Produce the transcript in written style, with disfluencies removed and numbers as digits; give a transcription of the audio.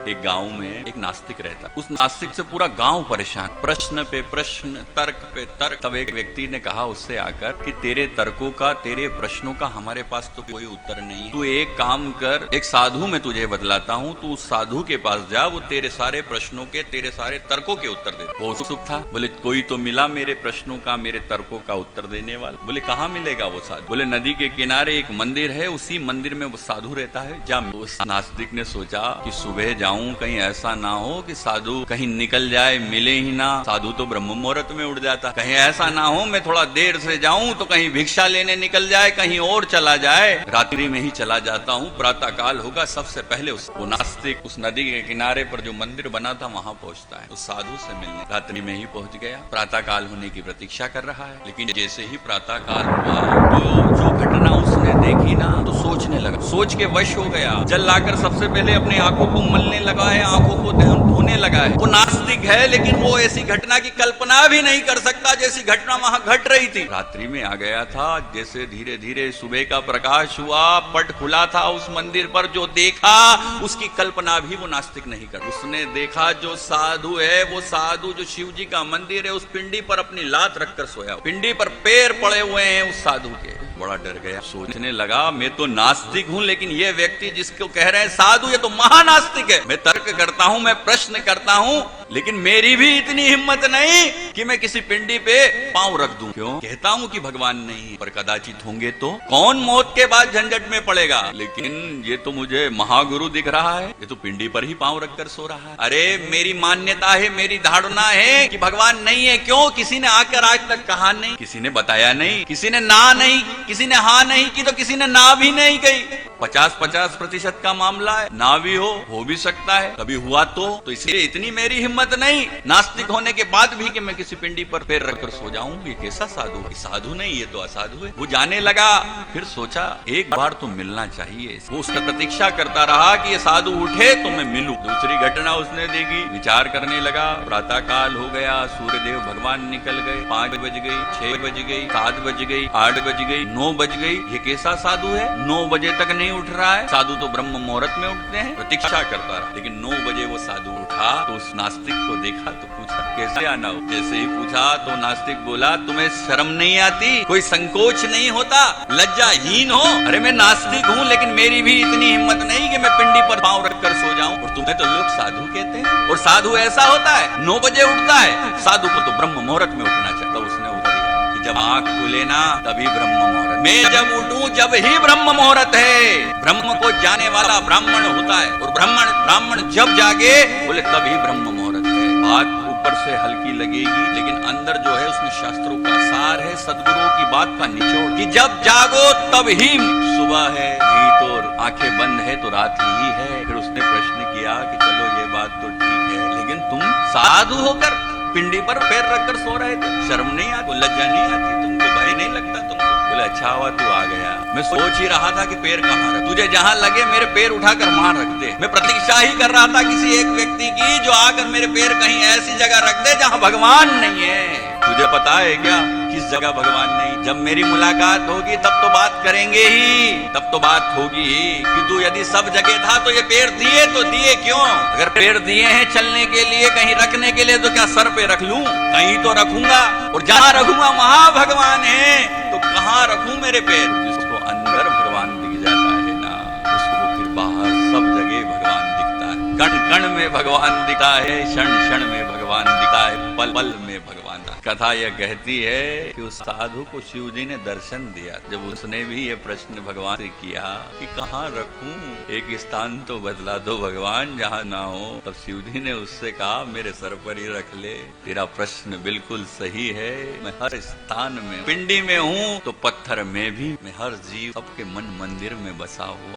एक गांव में एक नास्तिक रहता। उस नास्तिक से पूरा गांव परेशान, प्रश्न पे प्रश्न, तर्क पे तर्क। तब एक व्यक्ति ने कहा उससे आकर कि तेरे तर्कों का, तेरे प्रश्नों का हमारे पास तो कोई उत्तर नहीं है। तू एक काम कर, एक साधु मैं तुझे बतलाता हूँ, तू उस साधु के पास जा, वो तेरे सारे प्रश्नों के, तेरे सारे तर्कों के उत्तर दे। वो उत्सुक था, बोले कोई तो मिला मेरे प्रश्नों का, मेरे तर्कों का उत्तर देने वाला। बोले कहाँ मिलेगा वो साधु? बोले नदी के किनारे एक मंदिर है, उसी मंदिर में वो साधु रहता है, जा। उस नास्तिक ने सोचा कि सुबह जाऊं, कहीं ऐसा ना हो कि साधु कहीं निकल जाए, मिले ही ना। साधु तो ब्रह्म मुहूर्त में उठ जाता। कहीं ऐसा ना हो मैं थोड़ा देर से जाऊं तो कहीं भिक्षा लेने निकल जाए, कहीं और चला जाए। रात्रि में ही चला जाता हूँ, प्रातः काल होगा, सबसे पहले वो नास्तिक उस नदी के किनारे पर जो मंदिर बना था वहां पहुंचता है, उस साधु से मिलने। रात्रि में ही पहुंच गया, प्रातः काल होने की प्रतीक्षा कर रहा है। लेकिन जैसे ही प्रातः काल हुआ तो जो घटना उसने देखी ना, तो सोचने लगा, सोच के वश हो गया। जल लाकर सबसे पहले अपनी आंखों को मलने लगा है, आंखों को धोने लगा है। वो नास्तिक है, लेकिन वो ऐसी घटना की कल्पना भी नहीं कर सकता जैसी घटना वहां घट रही थी। रात्रि में आ गया था, जैसे धीरे धीरे सुबह का प्रकाश हुआ, पट खुला था उस मंदिर पर, जो देखा उसकी कल्पना भी वो नास्तिक नहीं कर। उसने देखा जो साधु है, वो साधु जो शिव जी का मंदिर है, उस पिंडी पर अपनी लात रखकर सोया, पिंडी पर पैर पड़े हुए हैं उस साधु के। बड़ा डर गया, सोचने लगा मैं तो नास्तिक हूँ, लेकिन ये व्यक्ति जिसको कह रहे हैं साधु, ये तो महानास्तिक है। मैं तर्क करता हूँ, मैं प्रश्न करता हूँ, लेकिन मेरी भी इतनी हिम्मत नहीं कि मैं किसी पिंडी पे पांव रख दूं। क्यों? कहता हूँ कि भगवान नहीं, पर कदाचित होंगे तो कौन मौत के बाद झंझट में पड़ेगा। लेकिन ये तो मुझे महागुरु दिख रहा है, ये तो पिंडी पर ही पांव रखकर सो रहा है। अरे मेरी मान्यता है, मेरी धारणा है कि भगवान नहीं है। क्यों? किसी ने आकर आज तक कहा नहीं, किसी ने बताया नहीं, किसी ने ना नहीं, किसी ने हाँ नहीं की, तो किसी ने ना भी नहीं कही। 50-50% का मामला है, ना भी हो भी सकता है, कभी हुआ तो इसलिए इतनी मेरी हिम्मत नहीं नास्तिक होने के बाद भी कि मैं किसी पिंडी पर पैर रखकर सो जाऊं। ये कैसा साधु है? साधु नहीं, ये तो असाधु है। वो जाने लगा, फिर सोचा एक बार तो मिलना चाहिए। वो उसका प्रतीक्षा करता रहा कि ये साधु उठे तो मैं मिलूं। दूसरी घटना उसने देखी, विचार करने लगा। प्रातः काल हो गया, सूर्यदेव भगवान निकल गए, 5 बज गई, 6 बज गई, 7 बज गई, 8 बज गई, 9 बज गई। ये कैसा साधु है? 9 बजे तक नहीं उठ रहा है। साधु तो ब्रह्म मुहूर्त में उठते हैं। प्रतीक्षा करता रहा, लेकिन 9 बजे वो साधु उठा तो उस नास्तिक को देखा तो पूछा कैसे आना हो। जैसे ही पूछा तो नास्तिक बोला, तुम्हें शर्म नहीं आती? कोई संकोच नहीं होता? लज्जाहीन हो? अरे मैं नास्तिक हूँ, लेकिन मेरी भी इतनी हिम्मत नहीं कि मैं पिंडी पर पांव रखकर सो जाऊं। और तुम्हें तो लोग साधु कहते हैं, और साधु ऐसा होता है 9 बजे उठता है। साधु को तो ब्रह्म मुहूर्त में उठना चाहिए। तो उसने उत्तर दिया कि जब आंख खुले ना तभी ब्रह्म मुहूर्त, मैं जब उठूं जब ही ब्रह्म मुहूर्त है। ब्रह्म को जाने वाला ब्राह्मण होता है, और ब्राह्मण जब जागे बोले तभी ब्रह्म मुहूर्त है। बात ऊपर से हल्की लगेगी, लेकिन अंदर जो है उसमें शास्त्रों का सार है, सदगुरुओं की बात का निचोड़, कि जब जागो तब ही सुबह है, नहीं तो आंखें बंद है तो रात ही है। फिर उसने प्रश्न किया कि चलो ये बात तो ठीक है, लेकिन तुम साधु होकर पिंडी पर पैर रखकर सो रहे थे, शर्म नहीं आती, लज्जा नहीं आती, तुमको भय नहीं लगता तुमको? बोले अच्छा हुआ तू आ गया, मैं सोच ही रहा था कि पैर कहाँ रख, तुझे जहाँ लगे मेरे पैर उठाकर वहां रख दे। मैं प्रतीक्षा ही कर रहा था किसी एक व्यक्ति की जो आकर मेरे पैर कहीं ऐसी जगह रख दे जहाँ भगवान नहीं है। तुझे पता है क्या किस जगह भगवान नहीं? जब मेरी मुलाकात होगी तब तो बात करेंगे ही, तब तो बात होगी ही कि तू यदि सब जगह था तो ये पैर दिए तो दिए क्यों? अगर पैर दिए हैं चलने के लिए, कहीं रखने के लिए, तो क्या सर पे रख लूं? कहीं तो रखूंगा, और जहां रखूंगा वहां भगवान है, तो कहां रखूं मेरे पैर? जिसको अंदर भगवान दिख जाता है ना, उसको फिर बाहर सब जगह भगवान दिखता है। कण कण में भगवान दिखता है, क्षण क्षण में भगवान दिखता है, पल पल में भगवान। कथा यह कहती है कि उस साधु को शिव जी ने दर्शन दिया। जब उसने भी ये प्रश्न भगवान से किया कि कहाँ रखूं, एक स्थान तो बदला दो भगवान जहाँ ना हो, तब शिव जी ने उससे कहा मेरे सर पर ही रख ले। तेरा प्रश्न बिल्कुल सही है, मैं हर स्थान में, पिंडी में हूँ तो पत्थर में भी, मैं हर जीव सबके मन मंदिर में बसा हुआ।